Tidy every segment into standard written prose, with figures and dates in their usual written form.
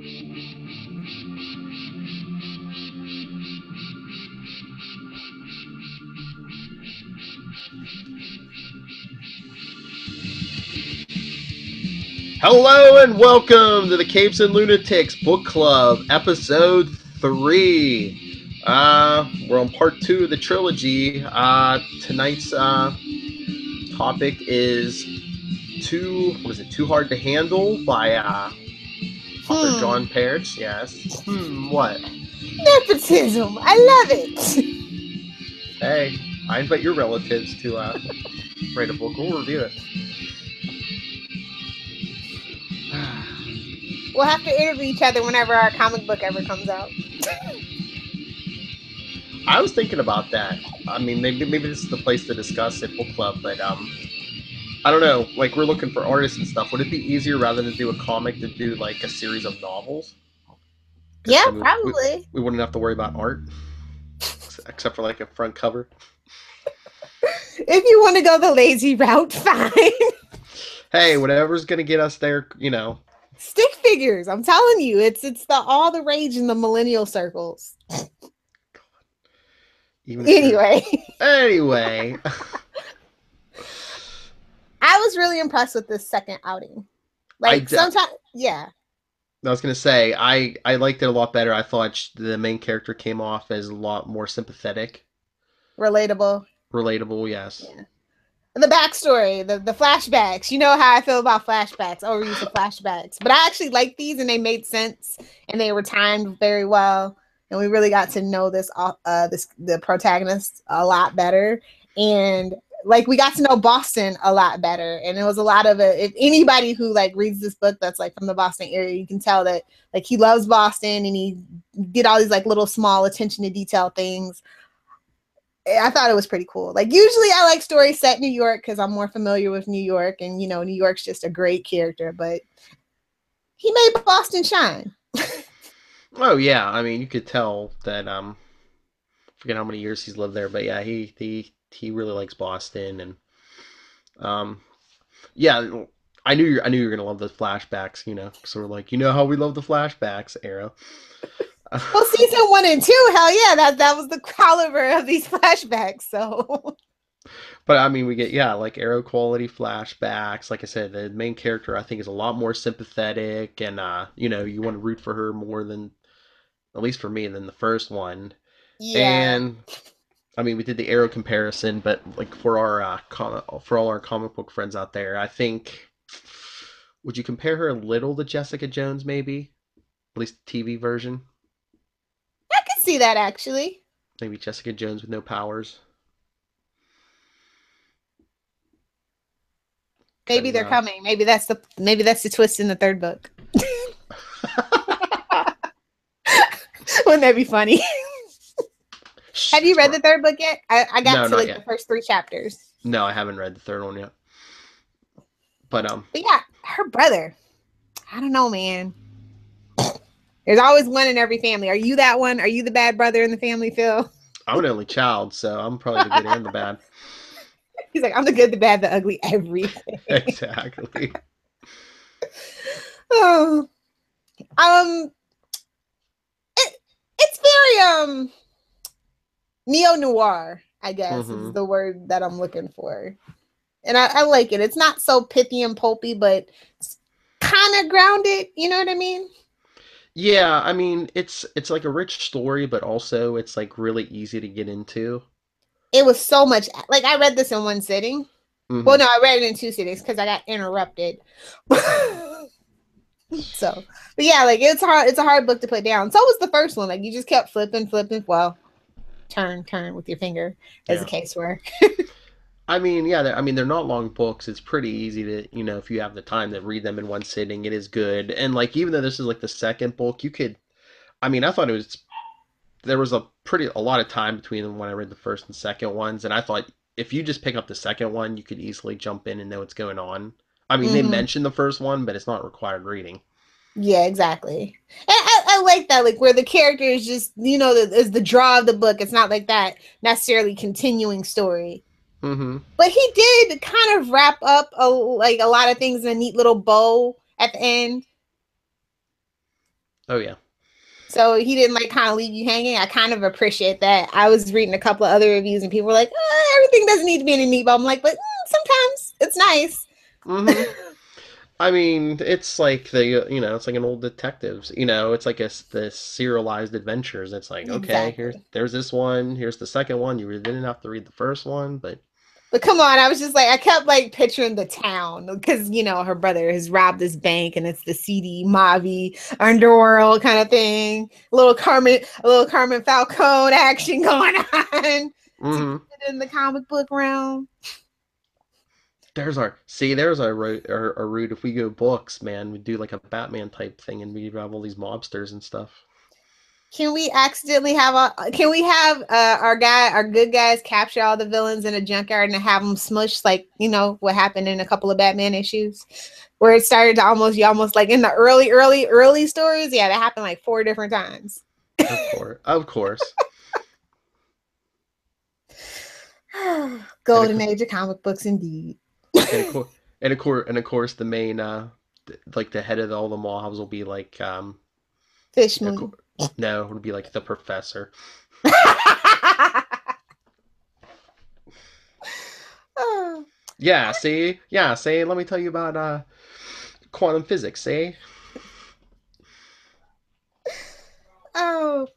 Hello and welcome to the Capes and Lunatics Book Club, episode 3. We're on part 2 of the trilogy. Tonight's topic is Too Hard to Handle by author John Parrish. Yes. What? Nepotism. I love it. Hey, I invite your relatives to write a book. We'll review it. We'll have to interview each other whenever our comic book ever comes out. I was thinking about that. I mean, maybe this is the place to discuss it, book club, but I don't know. Like, we're looking for artists and stuff. Would it be easier rather than do a comic to do like a series of novels? Yeah, probably. We wouldn't have to worry about art, except for like a front cover. If you want to go the lazy route, fine. Hey, whatever's gonna get us there, you know. Stick figures. I'm telling you, it's all the rage in the millennial circles. Anyway. I was really impressed with this second outing. Like sometimes, yeah. I was gonna say I liked it a lot better. I thought the main character came off as a lot more sympathetic, relatable, yes. Yeah. The backstory, the flashbacks. You know how I feel about flashbacks, overuse of flashbacks. But I actually liked these, and they made sense, and they were timed very well, and we really got to know the protagonist a lot better, and like we got to know Boston a lot better, and it was a lot of it. If anybody who like reads this book that's like from the Boston area, you can tell that like he loves Boston, and he did all these like little small attention to detail things. I thought it was pretty cool. Like usually I like stories set in New York because I'm more familiar with New York, and you know New York's just a great character, but he made Boston shine. Oh yeah, I mean you could tell that I forget how many years he's lived there, but yeah, he really likes Boston, and yeah, I knew you were gonna love the flashbacks, you know. So we're like, you know how we love the flashbacks, Arrow. Well, season 1 and 2, hell yeah, that was the caliber of these flashbacks. So, but I mean, we get like Arrow quality flashbacks. Like I said, the main character I think is a lot more sympathetic, and you know, you want to root for her more than, at least for me, than the first one. Yeah. And I mean, we did the Arrow comparison, but like for all our comic book friends out there, I think, would you compare her a little to Jessica Jones, maybe? At least the TV version. I could see that actually. Maybe Jessica Jones with no powers. Maybe they're coming. Maybe that's the twist in the third book. Wouldn't that be funny? Have you read the third book yet? I got to like the first 3 chapters. No, I haven't read the third one yet. But yeah, her brother. I don't know, man. There's always one in every family. Are you that one? Are you the bad brother in the family, Phil? I'm an only child, so I'm probably the good and the bad. He's like, I'm the good, the bad, the ugly, everything. Exactly. Oh, it's very neo-noir, I guess is the word that I'm looking for, and I like it. It's not so pithy and pulpy, but it's kind of grounded. You know what I mean? Yeah, I mean it's like a rich story, but also it's like really easy to get into. It was so much like I read this in one sitting. Well, no, I read it in 2 sittings because I got interrupted. So, but yeah, like it's hard. It's a hard book to put down. So was the first one. Like you just kept flipping. Well, turn with your finger, as the case were. I mean, yeah, I mean they're not long books. It's pretty easy to, you know, if you have the time to read them in one sitting, it is good. And like even though this is like the second book, you could. I mean, I thought there was a lot of time between when I read the first and second ones, and I thought if you just pick up the second one, you could easily jump in and know what's going on. I mean, they mentioned the first one, but it's not required reading. Yeah, exactly. And I like that, like where the character is just, you know, is the draw of the book. It's not like that necessarily continuing story. But he did kind of wrap up a lot of things in a neat little bow at the end. Oh yeah. So he didn't like kind of leave you hanging. I kind of appreciate that. I was reading a couple of other reviews and people were like, everything doesn't need to be in a neat bow. I'm like, but sometimes it's nice. Mm-hmm. I mean, it's like it's like an old detectives. It's like the serialized adventures. It's like, okay, Exactly. there's this one, here's the second one. You didn't have to read the first one, but But come on, I was just like, I kept like picturing the town because her brother has robbed this bank and it's the seedy, mobby underworld kind of thing. A little Carmen Falcone action going on to keep mm-hmm. it in the comic book realm. There's our route. If we go books, man, we do like a Batman type thing, and we have all these mobsters and stuff. Can we accidentally have can we have our good guys capture all the villains in a junkyard and have them smushed like what happened in a couple of Batman issues where it started to almost like in the early stories. Yeah, that happened like 4 different times. Of course, of course. And of, Golden age of comic books indeed. and of course, and of course, the main like the head of all the mobs will be like Fish of moon. no, it would be like the professor. Oh. Yeah, see. Let me tell you about quantum physics. See. Oh.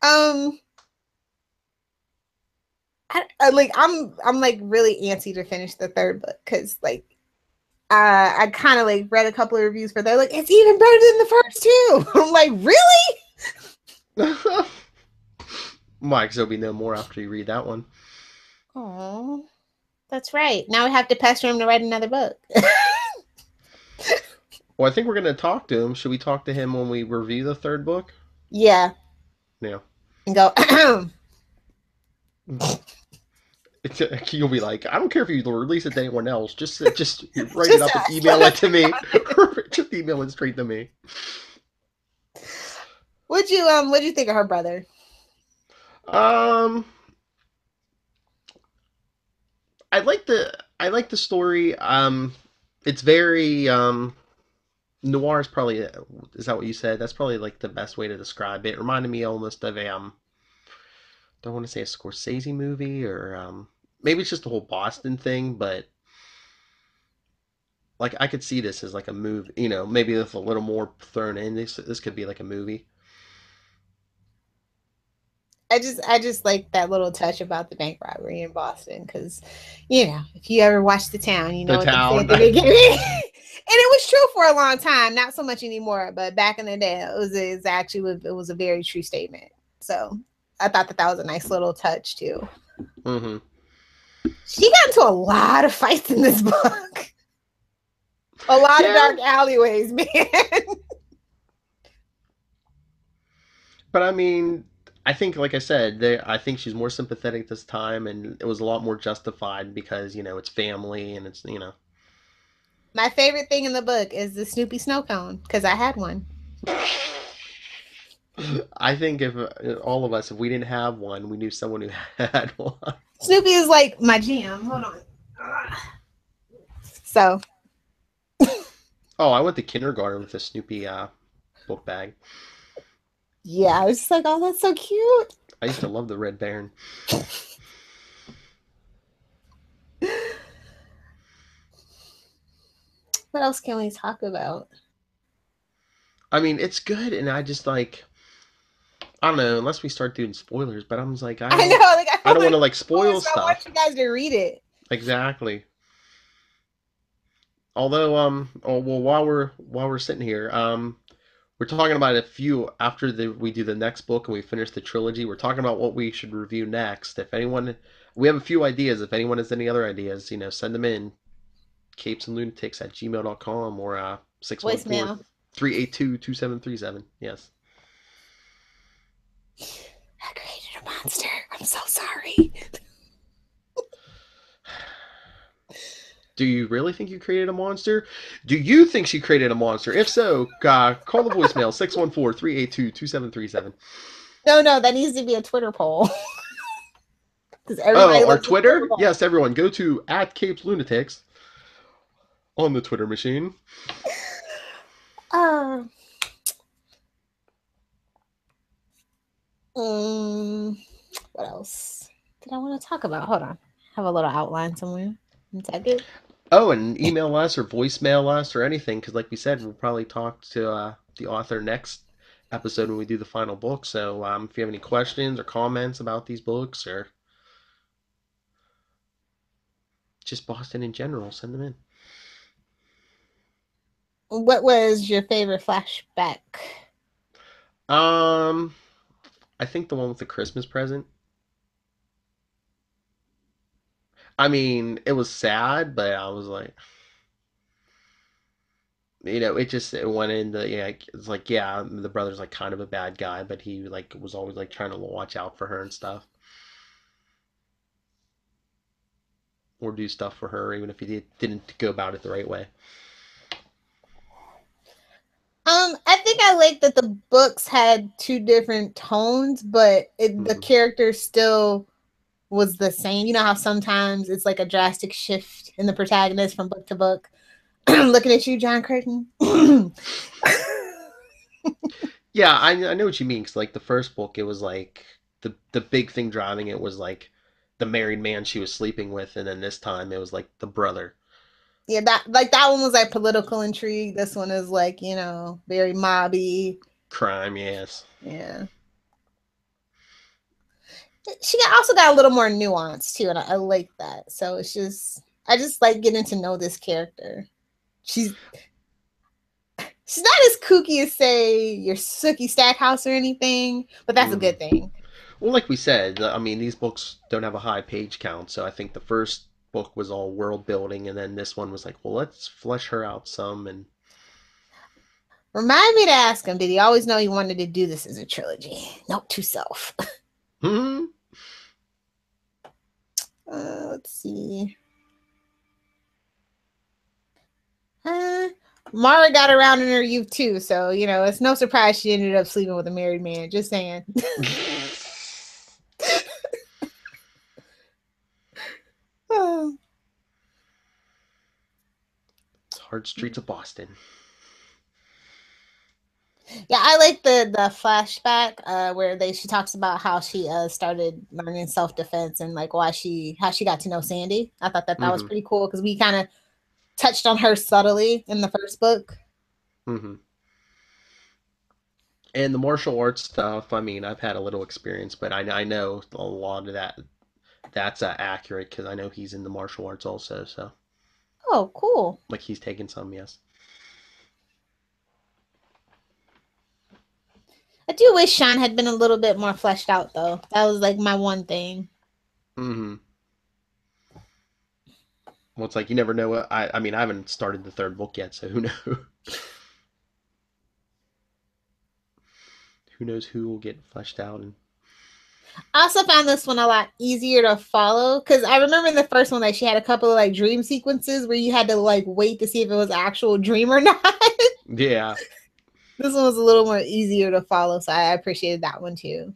Um. I'm like really antsy to finish the third book because like I kind of like read a couple of reviews for that. Like it's even better than the first two. I'm like, really? Mike, there'll be no more after you read that one. Oh, that's right. Now we have to pester him to write another book. Well, I think we're gonna talk to him. Should we talk to him when we review the third book? Yeah, Yeah. and go. You'll be like, I don't care if you release it to anyone else. Just write it up and email it to me. Just email it straight to me. What'd you think of her brother? Um, I like the story. It's very noir is probably is that what you said? That's probably like the best way to describe it. It reminded me almost of a don't want to say a Scorsese movie or maybe it's just the whole Boston thing, but like I could see this as like a movie. Maybe with a little more thrown in. This could be like a movie. I just like that little touch about the bank robbery in Boston because, if you ever watch The Town, you The know what they say town. at the beginning. And it was true for a long time, not so much anymore, but back in the day, it was a very true statement. So I thought that was a nice little touch too. Mm-hmm. She got into a lot of fights in this book, a lot of Yeah, dark alleyways, man. but I mean, I think, like I said, I think she's more sympathetic this time, and it was a lot more justified because it's family and it's. My favorite thing in the book is the Snoopy snow cone because I had one. I think if all of us, if we didn't have one, we knew someone who had one. Snoopy is like my jam. Hold on. So Oh, I went to kindergarten with a Snoopy book bag. yeah, I was just like, oh, that's so cute. I used to love the Red Baron. What else can we talk about? I mean, it's good, and I just like I don't know, unless we start doing spoilers, but I'm just like I know, like I I don't don't want want to like to, spoil so I want stuff. you guys to read it. Exactly. Although oh well, while we're sitting here, we're talking about a few after we do the next book and we finish the trilogy. We're talking about what we should review next. If anyone, we have a few ideas. If anyone has any other ideas, send them in capesandlunatics@gmail.com or 614 Voicemail. 382 Yes. I created a monster. I'm so sorry. Do you really think you created a monster? Do you think she created a monster? If so, call the voicemail 614-382-2737. No, that needs to be a Twitter poll. Because everybody Oh, our loves the Twitter Twitter? poll. Yes, everyone, go to @CapesLunatics on the Twitter machine. Uh, What else did I want to talk about? Hold on. Have a little outline somewhere. One second. Oh, and email us or voicemail us or anything, because like we said, we'll probably talk to the author next episode when we do the final book. So if you have any questions or comments about these books or just Boston in general, send them in. What was your favorite flashback? Um, I think the one with the Christmas present. I mean, it was sad, but I was like, it went into it's like yeah, the brother's like kind of a bad guy, but he like was always like trying to watch out for her and stuff, or do stuff for her, even if he didn't go about it the right way. I think I like that the books had two different tones, but the Mm-hmm. character still was the same. You know how sometimes it's like a drastic shift in the protagonist from book to book. Looking at you, John Curtin. Yeah, I know what you mean. Cause like the first book, it was like the big thing driving it was like the married man she was sleeping with, and then this time it was like the brother. Yeah, that one was like political intrigue. This one is like, very mobby. Crime, yes. Yeah. She also got a little more nuance too, and I like that. So I just like getting to know this character. She's not as kooky as say your Sookie Stackhouse or anything, but that's a Mm-hmm. good thing. Well, like we said, I mean, these books don't have a high page count, so I think the first book was all world building, and then this one was like, well, let's flesh her out some, and Remind me to ask him, did he always know he wanted to do this as a trilogy? Note to self. hmm. Let's see. Mara got around in her youth too, so it's no surprise she ended up sleeping with a married man. Just saying. Hard streets of Boston. Yeah, I like the flashback where she talks about how she started learning self defense and like how she got to know Sandy. I thought that was Mm-hmm. pretty cool because we kind of touched on her subtly in the first book. Mm-hmm. And the martial arts stuff, I mean, I've had a little experience, but I know a lot of that's accurate because I know he's in the martial arts also, so Oh, cool. like he's taken some, yes. I do wish Sean had been a little bit more fleshed out though. That was like my one thing. Mm-hmm. Well, it's like you never know what I mean, I haven't started the third book yet, so who knows? Who knows who will get fleshed out and I also found this one a lot easier to follow because I remember in the first one that she had a couple of like dream sequences where you had to like wait to see if it was actual dream or not. yeah. This one was a little more easier to follow, so I appreciated that one too.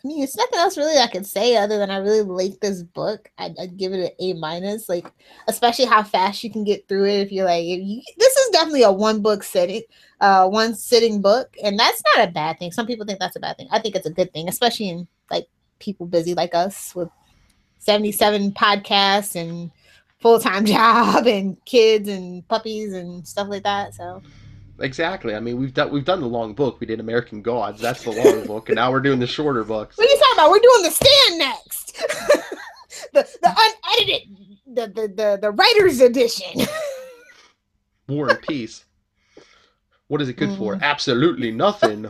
I mean, it's nothing else really I could say other than I really like this book. I'd give it an A-, like especially how fast you can get through it. If you're like, this is definitely a one sitting book, and that's not a bad thing. Some people think that's a bad thing. I think it's a good thing, especially in like people busy like us with 77 podcasts and full-time job and kids and puppies and stuff like that. So Exactly. I mean, we've done the long book. We did American Gods. That's the long book, and now we're doing the shorter books. what are you talking about? We're doing The Stand next. the unedited, the writer's edition. War and Peace. What is it good for? Absolutely nothing.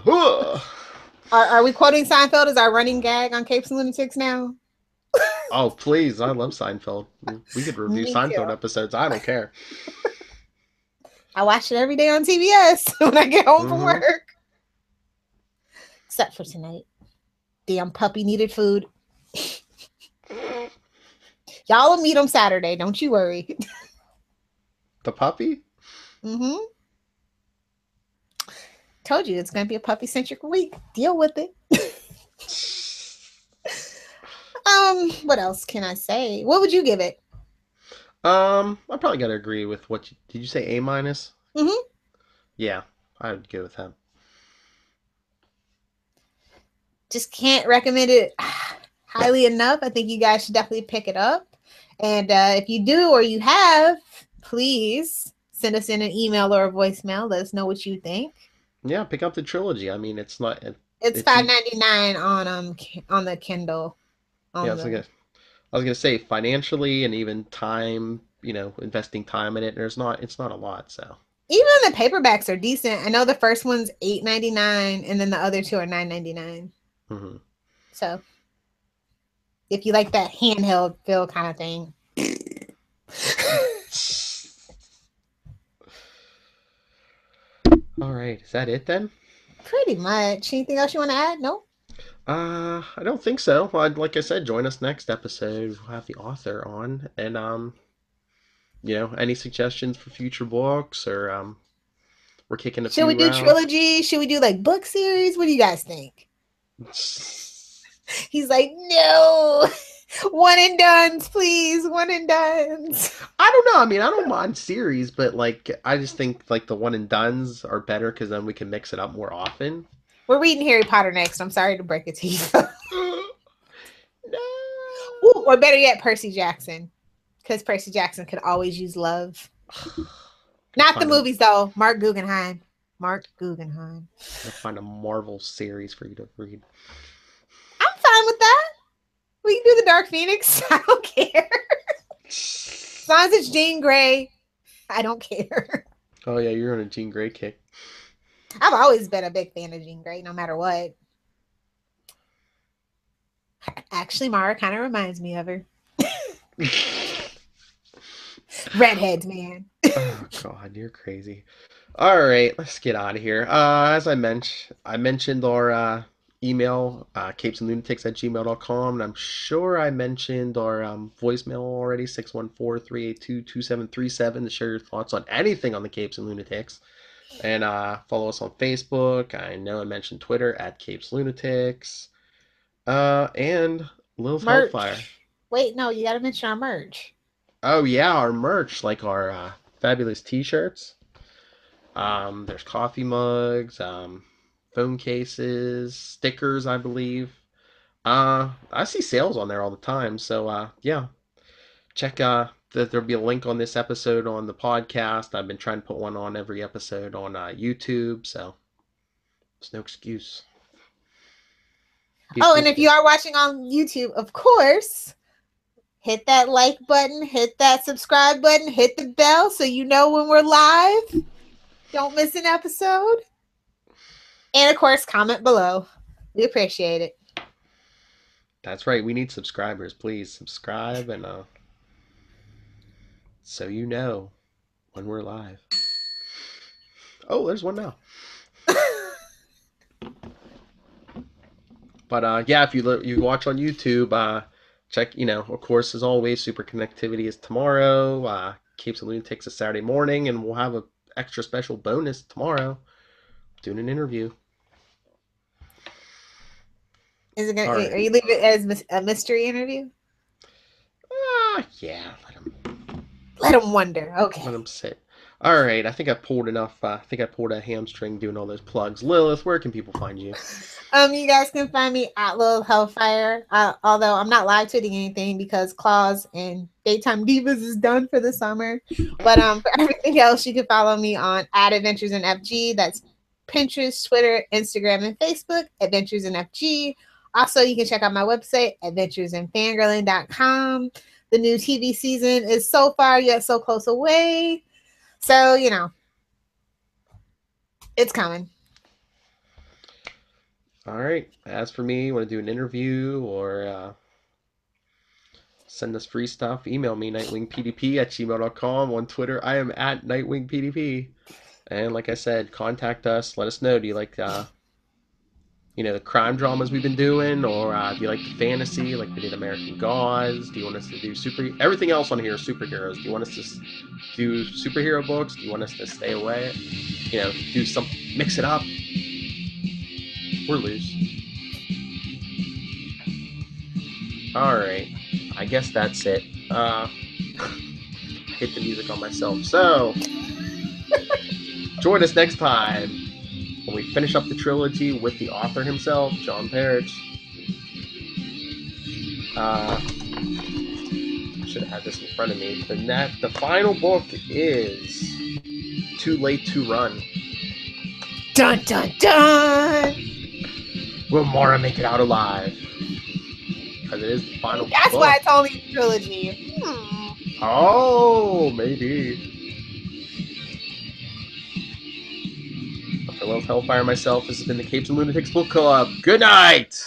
Are we quoting Seinfeld as our running gag on Capes and Lunatics now? Oh, please. I love Seinfeld. We could review Me too. Seinfeld episodes. I don't care. I watch it every day on TBS when I get home from Mm-hmm. work. Except for tonight. Damn puppy needed food. Y'all will meet him Saturday. Don't you worry. The puppy? Mm-hmm. Told you it's going to be a puppy-centric week. Deal with it. What else can I say? What would you give it? I probably gotta agree with what you, did you say A minus? Hmm. Yeah, I would go with him. Just can't recommend it highly enough. I think you guys should definitely pick it up. And if you do or you have, please send us in an email or a voicemail. Let us know what you think. Yeah, pick up the trilogy. I mean, it's not It's it's $5.99 on the Kindle yeah. on the. I was gonna say financially and even time. Investing time in it. It's not a lot. So Even the paperbacks are decent. I know the first one's $8.99 and then the other two are $9.99. hmm So if you like that handheld feel kind of thing. all right, is that it then? Pretty much. Anything else you want to add? No. I don't think so. Well, like I said, join us next episode. We'll have the author on, and any suggestions for future books, or we're kicking a Should we few do around. trilogy? Should we do like book series? What do you guys think? He's like, no, one and done's, please, one and done's. I don't know. I mean, I don't mind series, but like, I just think like the one and dones are better because then we can mix it up more often. We're reading Harry Potter next. I'm sorry to break it to you. No. Ooh, or better yet, Percy Jackson, because Percy Jackson could always use love. Not the Find a movies though. Mark Guggenheim. Mark Guggenheim. Gotta find a Marvel series for you to read. I'm fine with that. We can do the Dark Phoenix. I don't care. As long as it's Jean Grey, I don't care. Oh yeah, you're on a Jean Grey kick. I've always been a big fan of Jean Grey, no matter what. Actually, Mara kind of reminds me of her. Redheads, man. Oh God, you're crazy. All right, let's get out of here. As I mentioned our email, capesandlunatics@gmail.com, and I'm sure I mentioned our voicemail already, 614-382-2737, to share your thoughts on anything on the Capes and Lunatics. And follow us on Facebook. I know I mentioned Twitter @CapesLunatics. And Lilith Hellfire. Merch. Wait, no, you got to mention our merch. Oh yeah, our merch, like our fabulous T-shirts. There's coffee mugs, phone cases, stickers, I believe. I see sales on there all the time. So yeah, check. There'll be a link on this episode on the podcast. I've been trying to put one on every episode on YouTube, so there's no excuse. Be Oh, and if you appreciative. are watching on YouTube, of course, hit that like button, hit that subscribe button, hit the bell so you know when we're live. Don't miss an episode. And of course, comment below. We appreciate it. That's right. We need subscribers. Please subscribe and so you know when we're live. Oh, there's one now. But yeah, if you watch on YouTube, check. Of course, as always, Super Connectivity is tomorrow. Capes and Lunatics is Saturday morning, and we'll have a extra special bonus tomorrow doing an interview. Is it gonna? All right. Are you leaving it as a mystery interview? Yeah. Let them wonder. Let Okay. them sit. All right. I think I pulled enough. I think I pulled a hamstring doing all those plugs. Lilith, where can people find you? You guys can find me at Lilith Hellfire. Although I'm not live tweeting anything because Claus and Daytime Divas is done for the summer. But for everything else, you can follow me on @Adventures in FG. That's Pinterest, Twitter, Instagram, and Facebook. Adventures in FG. Also, you can check out my website, adventuresinfangirling.com. The new TV season is so far yet so close away. So, it's coming. All right. As for me, want to do an interview or send us free stuff, email me, nightwingpdp@gmail.com. On Twitter, I am @nightwingpdp. And like I said, contact us. Let us know. Do you like the crime dramas we've been doing, or do you like the fantasy, like we did American Gods? Do you want us to do everything else on here is superheroes? Do you want us to do superhero books? Do you want us to stay away? Do some mix it up. We're loose. All right. I guess that's it. hit the music on myself. So, join us next time when we finish up the trilogy with the author himself, John Parrish. I should have had this in front of me. The final book is Too Late to Run. Dun dun dun! Will Mara make it out alive? Because it is the final That's book. why it's only a trilogy. Oh, maybe. For Love, Hellfire, myself, this has been the Capes and Lunatics Book Club. Good night!